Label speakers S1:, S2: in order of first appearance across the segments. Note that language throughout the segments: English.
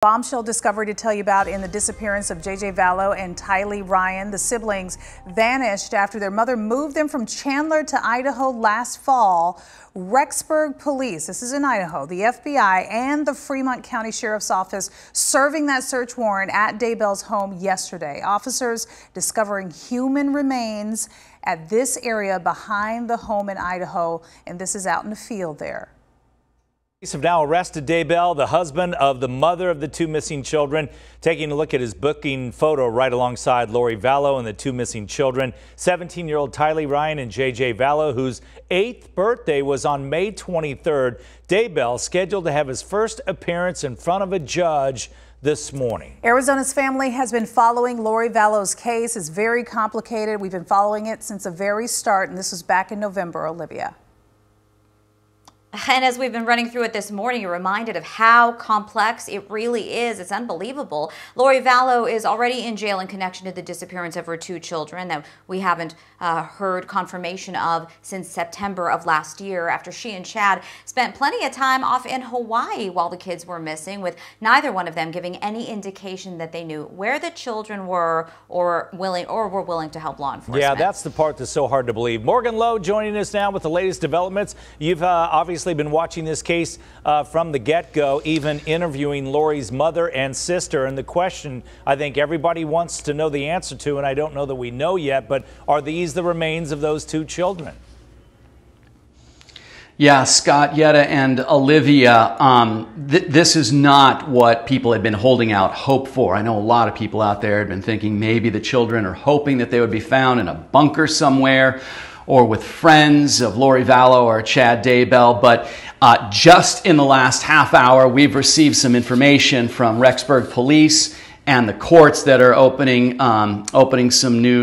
S1: Bombshell discovery to tell you about in the disappearance of J.J. Vallow and Tylee Ryan. The siblings vanished after their mother moved them from Chandler to Idaho last fall. Rexburg police, this is in Idaho, the FBI and the Fremont County Sheriff's Office serving that search warrant at Daybell's home yesterday. Officers discovering human remains at this area behind the home in Idaho, and this is out in the field there.
S2: Police have now arrested Daybell, the husband of the mother of the two missing children. Taking a look at his booking photo right alongside Lori Vallow and the two missing children, 17-year-old Tylee Ryan and J.J. Vallow, whose 8th birthday was on May 23rd. Daybell scheduled to have his first appearance in front of a judge this morning.
S1: Arizona's family has been following Lori Vallow's case. It's very complicated. We've been following it since the very start, and this was back in November, Olivia.
S3: And as we've been running through it this morning, you're reminded of how complex it really is. It's unbelievable. Lori Vallow is already in jail in connection to the disappearance of her two children that we haven't heard confirmation of since September of last year, after she and Chad spent plenty of time off in Hawaii while the kids were missing, with neither one of them giving any indication that they knew where the children were or were willing to help law enforcement.
S2: Yeah, that's the part that's so hard to believe. Morgan Lowe joining us now with the latest developments. You've obviously been watching this case from the get-go, even interviewing Lori's mother and sister. And the question I think everybody wants to know the answer to, and I don't know that we know yet, but are these the remains of those two children?
S4: Yeah, Scott, Yetta, and Olivia, this is not what people had been holding out hope for. I know a lot of people out there had been thinking maybe the children are hoping that they would be found in a bunker somewhere, or with friends of Lori Vallow or Chad Daybell. But just in the last half hour, we've received some information from Rexburg police and the courts that are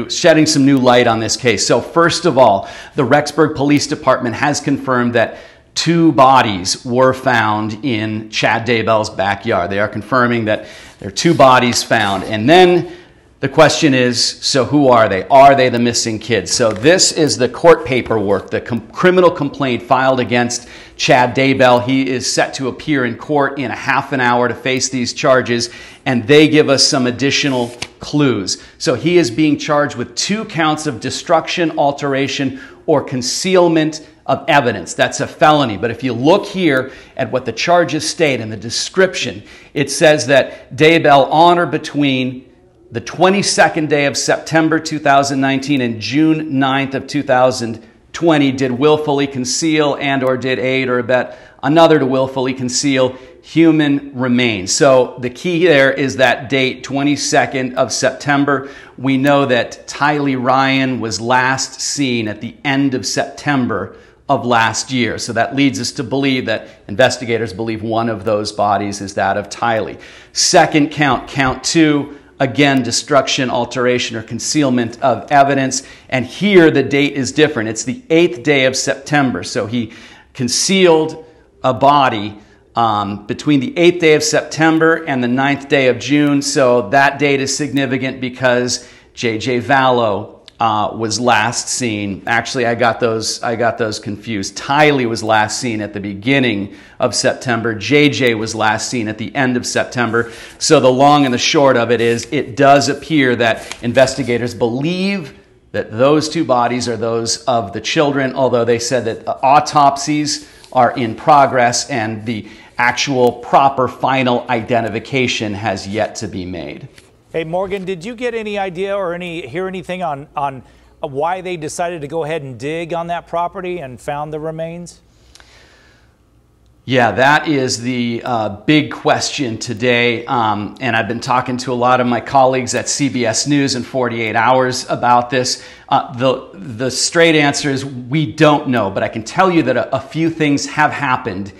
S4: shedding some new light on this case. So first of all, the Rexburg Police Department has confirmed that 2 bodies were found in Chad Daybell's backyard. They are confirming that there are 2 bodies found. And then the question is, so who are they? Are they the missing kids? So this is the court paperwork, the criminal complaint filed against Chad Daybell. He is set to appear in court in a half an hour to face these charges, and they give us some additional clues. So he is being charged with 2 counts of destruction, alteration, or concealment of evidence. That's a felony. But if you look here at what the charges state in the description, it says that Daybell on or between the 22nd day of September 2019 and June 9th of 2020 did willfully conceal and or did aid or abet another to willfully conceal human remains. So the key there is that date, 22nd of September. We know that Tylee Ryan was last seen at the end of September of last year. So that leads us to believe that investigators believe one of those bodies is that of Tylee. Second count, count 2, again, destruction, alteration, or concealment of evidence. And here the date is different. It's the 8th day of September. So he concealed a body between the 8th day of September and the 9th day of June. So that date is significant because J.J. Vallow was last seen. Actually, I got those confused. Tylee was last seen at the beginning of September. JJ was last seen at the end of September. So the long and the short of it is, it does appear that investigators believe that those 2 bodies are those of the children, although they said that autopsies are in progress and the actual proper final identification has yet to be made.
S2: Hey, Morgan, did you get any idea or hear anything on why they decided to go ahead and dig on that property and found the remains? Yeah, that is the big question today, and I've been talking to a lot of my colleagues at CBS News in 48 Hours about this. The straight answer is we don't know, but I can tell you that a few things have happened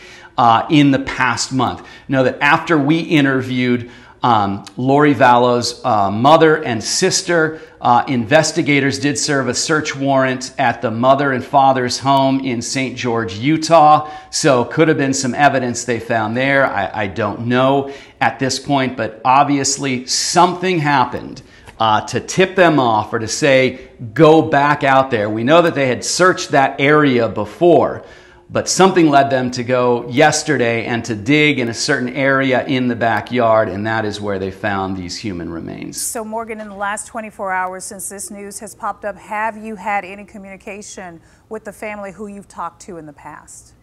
S2: in the past month. You know that after we interviewed Lori Vallow's mother and sister, investigators did serve a search warrant at the mother and father's home in St. George, Utah. So could have been some evidence they found there. I don't know at this point, but obviously something happened to tip them off or to say, go back out there. We know that they had searched that area before, but something led them to go yesterday and to dig in a certain area in the backyard, and that is where they found these human remains.
S1: So Morgan, in the last 24 hours since this news has popped up, have you had any communication with the family who you've talked to in the past?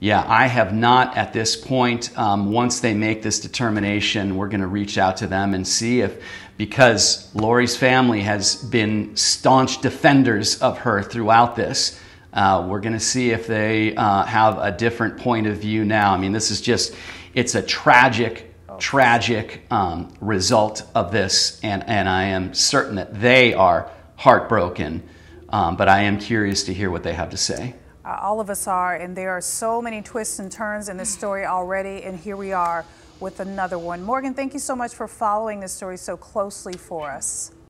S2: Yeah, I have not at this point. Once they make this determination, we're going to reach out to them and see if, because Lori's family has been staunch defenders of her throughout this, we're going to see if they have a different point of view now. I mean, this is just, it's a tragic result of this, and I am certain that they are heartbroken, but I am curious to hear what they have to say.
S1: All of us are, and there are so many twists and turns in this story already, and here we are with another one. Morgan, thank you so much for following this story so closely for us.